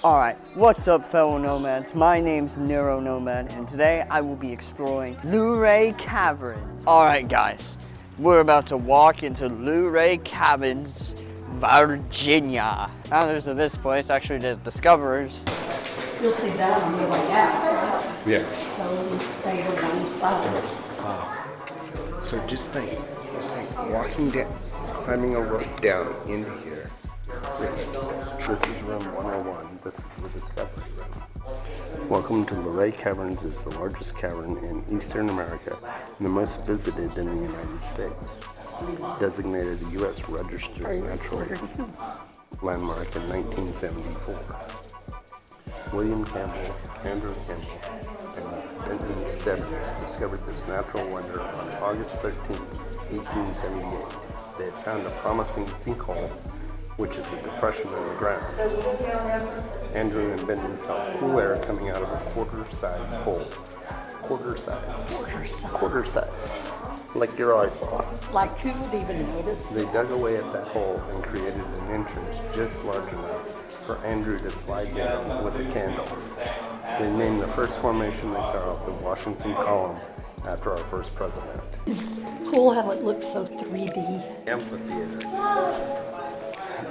Alright, what's up fellow nomads? My name's Neuro Nomad, and today I will be exploring Luray Caverns. Alright guys, we're about to walk into Luray Caverns, Virginia. Founders of this place, actually the discoverers. You'll see that on the way out, right? Yeah. So we stay on one side. So just think walking down, climbing a rope down into here. This is room 101. This is the discovery room. Welcome to Luray Caverns. Is the largest cavern in Eastern America and the most visited in the United States. Designated a U.S. Registered Natural Landmark in 1974. William Campbell, Andrew Campbell, and Benton Stebbins discovered this natural wonder on August 13, 1878. They had found a promising sinkhole, which is a depression in the ground. Andrew and Benton felt cool air coming out of a quarter-size hole. Quarter size. Like your eyeball. Like who would even notice? They dug away at that hole and created an entrance just large enough for Andrew to slide down with a candle. They named the first formation they saw the Washington Column after our first president. It's cool how it looks so 3D. Amphitheater.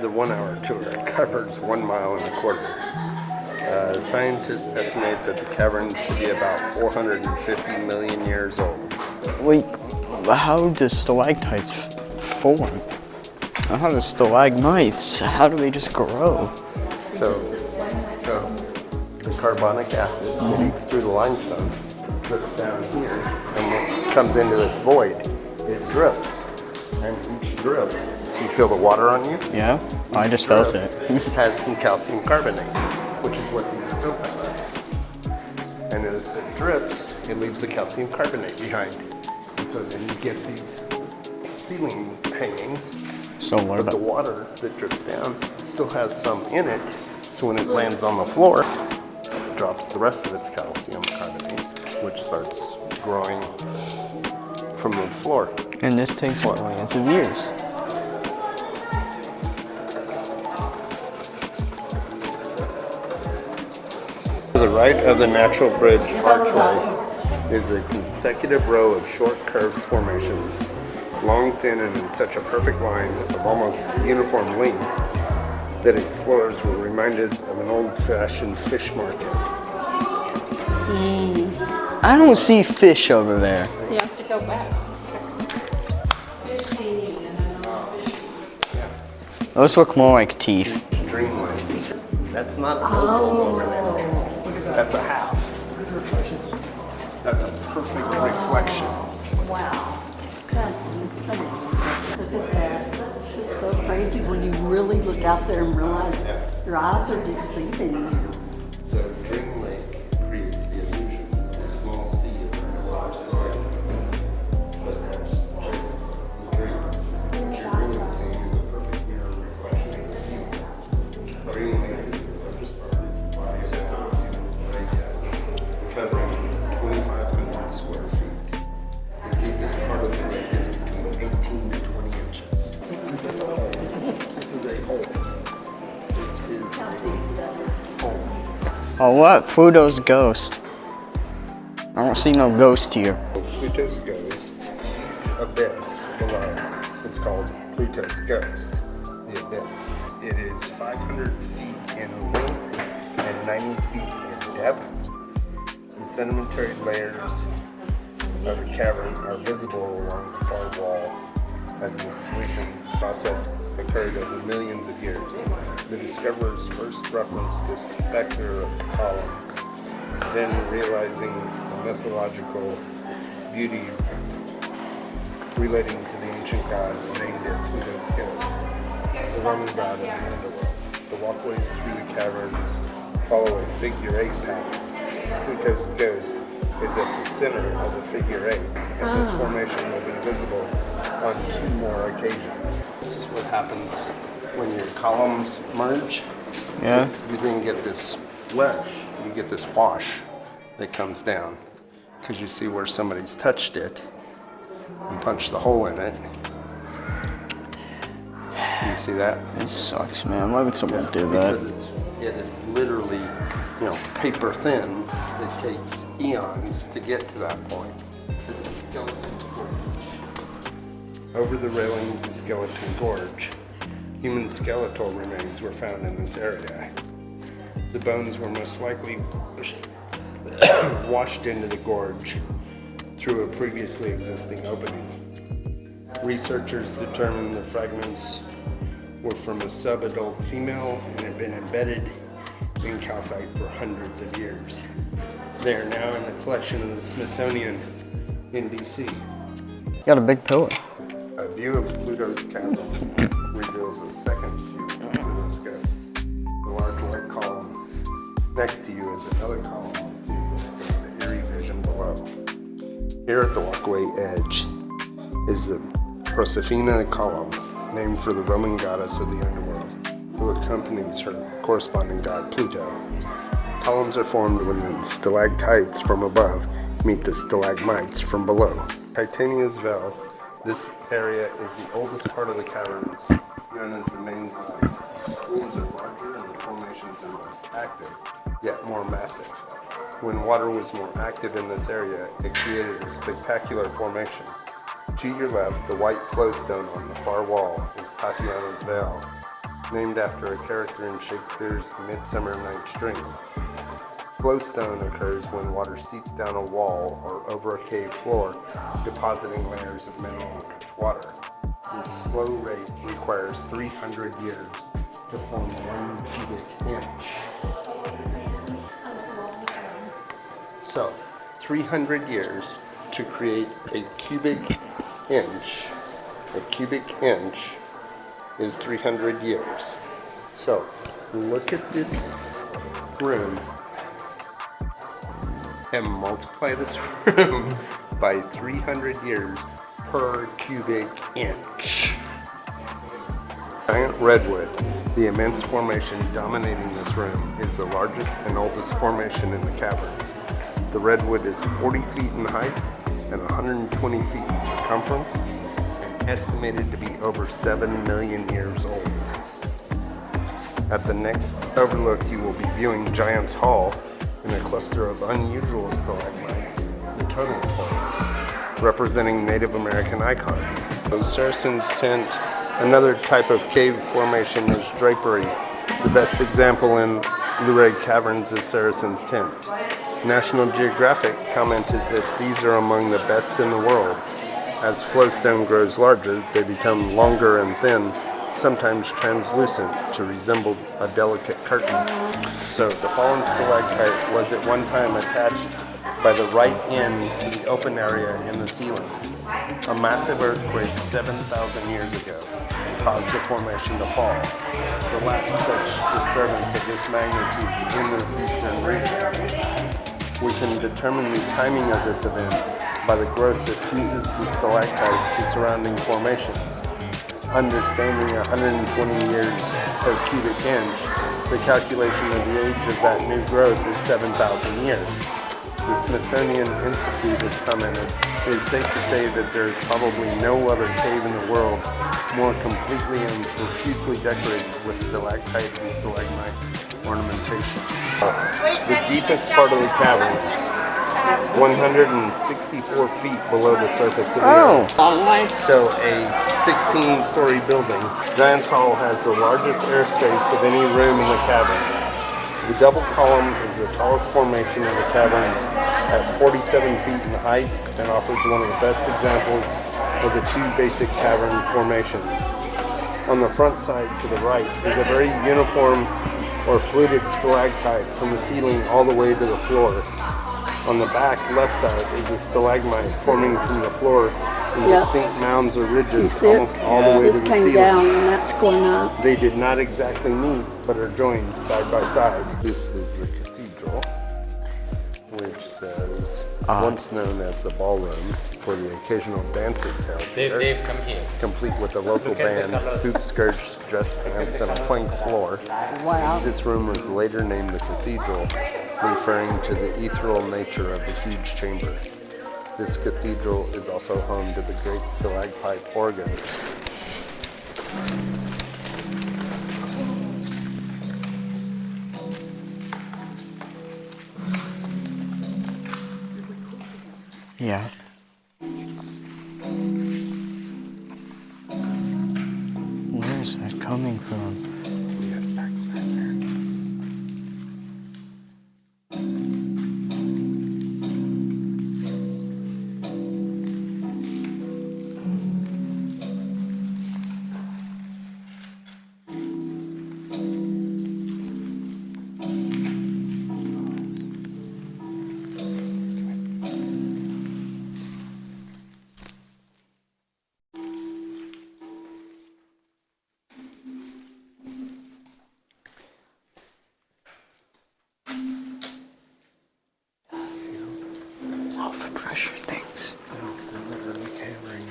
The 1 hour tour covers 1 mile and a quarter. Scientists estimate that the caverns to be about 450 million years old. Wait, how do stalactites form? How do stalagmites? How do they just grow? So the carbonic acid leaks through the limestone, drips down here, and when it comes into this void, it drips. And each drip, you feel the water on you? Yeah, I just felt it. Has some calcium carbonate, which is what these are built out of. And as it drips, it leaves the calcium carbonate behind. And so then you get these ceiling hangings. So what But about the water that drips down still has some in it, so when it lands on the floor, it drops the rest of its calcium carbonate, which starts growing from the floor. And this takes millions of years. To the right of the natural bridge archway is a consecutive row of short curved formations, long, thin, and in such a perfect line of almost uniform length that explorers were reminded of an old-fashioned fish market. I don't see fish over there. You have to go back. Those look more like teeth. Dreamland. That's not a whole hole over there. That's a half. That's a perfect reflection. Wow. That's insane. Look at that. It's just so crazy when you really look out there and realize your eyes are deceiving you. So Dream Lake creates the illusion of a small sea of large stalactites. But that's just the dream. What you're really seeing is a perfect mirror reflection of the sea. Dream Lake is the largest part of the body of water in Luray Caverns, covering 2,500 square feet. The deepest part of the lake is between 18 to 20 inches. This is a hole. This is a hole. This is a hole. Oh, what? Pluto's ghost. I don't see no ghost here. Pluto's ghost abyss below is called Pluto's ghost, the abyss. It is 500 feet in length and 90 feet in depth. The sedimentary layers of the cavern are visible along the far wall as the solution process occurred over millions of years. The discoverers first referenced the specter of the column, then realizing the mythological beauty relating to the ancient gods, named it Pluto's ghost, the Roman god of the underworld. The walkways through the caverns follow a figure 8 pattern. Pluto's ghost is at the center of the figure 8, and this formation will be visible on 2 more occasions. This is what happens when your columns merge. Yeah? You then get this wedge, you get this wash that comes down, because you see where somebody's touched it and punched the hole in it. You see that? It sucks, man. Why would someone do that? Because it is literally, you know, paper thin. It takes eons to get to that point. This is Skeleton Gorge. Over the railings of Skeleton Gorge, human skeletal remains were found in this area. The bones were most likely washed into the gorge through a previously existing opening. Researchers determined the fragments were from a subadult female and had been embedded in calcite for hundreds of years. They are now in the collection of the Smithsonian in DC. Got a big pillar. A view of Pluto's chasm reveals a second view of Pluto's ghost. The large white column next to you is another column that sees the eerie vision below. Here at the walkway edge is the Proserpina column, named for the Roman goddess of the underworld, who accompanies her corresponding god Pluto. Columns are formed when the stalactites from above meet the stalagmites from below. Titania's Well. This area is the oldest part of the caverns, known as the main body. Pools are larger and the formations are less active, yet more massive. When water was more active in this area, it created a spectacular formation. To your left, the white flowstone on the far wall is Tatiana's Veil, named after a character in Shakespeare's Midsummer Night's Dream. Flowstone occurs when water seeps down a wall or over a cave floor, depositing layers of mineral-rich water. This slow rate requires 300 years to form 1 cubic inch. So, 300 years to create a cubic inch. A cubic inch is 300 years. So, look at this room and multiply this room by 300 years per cubic inch. Giant redwood, the immense formation dominating this room, is the largest and oldest formation in the caverns. The redwood is 40 feet in height and 120 feet in circumference, and estimated to be over 7 million years old. At the next overlook, you will be viewing Giant's Hall in a cluster of unusual stalagmites, the totem poles, representing Native American icons. The Saracen's Tent, another type of cave formation, is drapery. The best example in Luray Caverns is Saracen's Tent. National Geographic commented that these are among the best in the world. As flowstone grows larger, they become longer and thin, sometimes translucent to resemble a delicate curtain. So the fallen stalactite was at one time attached by the right end to the open area in the ceiling. A massive earthquake 7,000 years ago caused the formation to fall, the last such disturbance of this magnitude in the eastern region. We can determine the timing of this event by the growth that fuses the stalactites to surrounding formations. Understanding 120 years per cubic inch, the calculation of the age of that new growth is 7,000 years. The Smithsonian Institute has commented, it is safe to say that there is probably no other cave in the world more completely and profusely decorated with stalactite and stalagmite ornamentation. The deepest part of the caverns, 164 feet below the surface of the earth. So a 16-story building. Giant's Hall has the largest airspace of any room in the caverns. The double column is the tallest formation of the caverns at 47 feet in height and offers one of the best examples of the two basic cavern formations. On the front side to the right is a very uniform or fluted stalactite from the ceiling all the way to the floor. On the back left side is a stalagmite forming from the floor in distinct mounds or ridges almost all the way to the ceiling. This came down and that's going up. They did not exactly meet, but are joined side by side. This is the cathedral, which says, once known as the ballroom for the occasional dances held here. They've come here. Complete with a local band, hoop skirts, dress pants, and a plank floor. Wow. This room was later named the cathedral, referring to the ethereal nature of the huge chamber. This cathedral is also home to the great stalagmite organ. Yeah. Where is that coming from? All the pressure things. Literally hammering.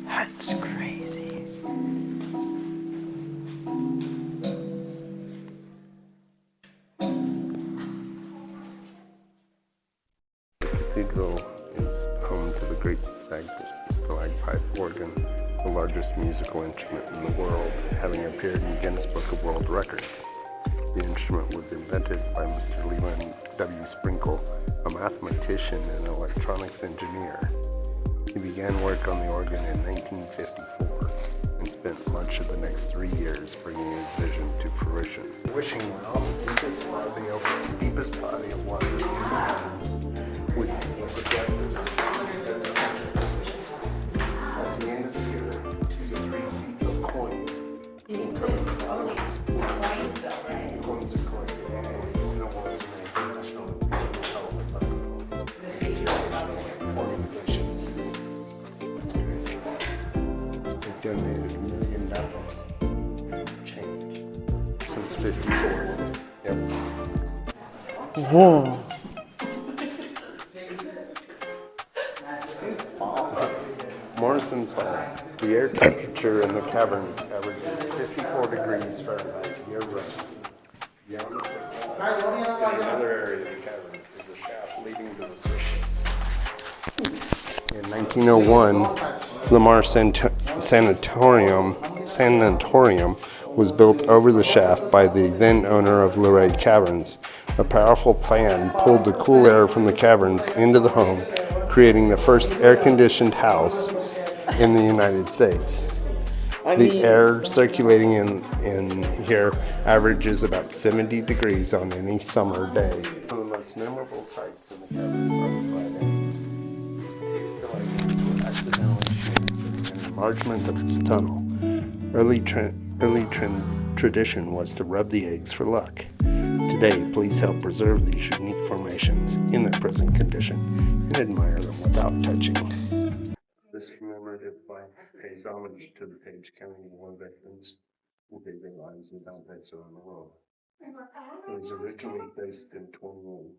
That's crazy. The cathedral is home to the great stalagpipe organ, the largest musical instrument in the world, having appeared in Guinness Book of World Records. The instrument was invented by Mr. Leland W. Sprinkle, a mathematician and electronics engineer. He began work on the organ in 1954 and spent much of the next 3 years bringing his vision to fruition. Wishing well, the deepest body of water in the mountains with the depth at the end of the year, 2 to 3 feet of coins. Coins are coins. In the world's international organizations. That's crazy. They've donated $1 million change since '54. Yep. Whoa. Morrison's Hall. The air temperature in the cavern averages 54 degrees Fahrenheit year-round. Beyond the in another area of the cavern is a shaft leading to the surface. In 1901, Lamar Sanatorium was built over the shaft by the then owner of Luray Caverns. A powerful fan pulled the cool air from the caverns into the home, creating the first air-conditioned house in the United States. The air circulating in here averages about 70 degrees on any summer day. One of the most memorable sights in the cavern are the flat ends. These two stalagmites were accidentally shaped in an enlargement of its tunnel. Early tradition was to rub the eggs for luck. Today, please help preserve these unique formations in their present condition and admire them without touching. This commemorative plaque pays homage to the Page County war veterans who gave their lives in battles around the world. It was originally based in 21,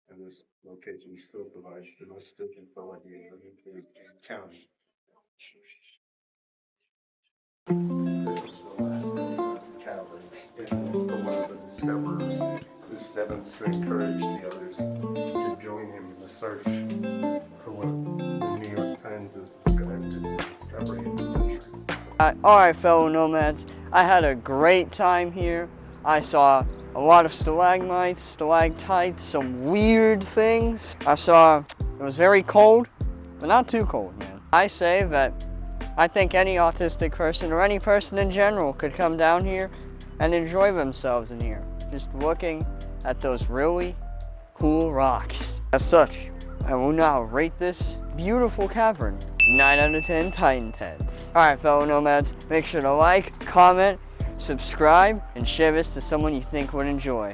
and this location still provides the most visibility in the county. This is the last of the caverns, for one of the discoverers, who steps to encourage the others to join him in the search for what the New York Times has described as the discovery of the century. Alright, fellow nomads, I had a great time here. I saw a lot of stalagmites, stalactites, some weird things. It was very cold, but not too cold, man. I say that I think any autistic person or any person in general could come down here and enjoy themselves in here, just looking at those really cool rocks. As such, I will now rate this beautiful cavern 9 out of 10 Titan heads. Alright, fellow nomads, make sure to like, comment, subscribe, and share this to someone you think would enjoy.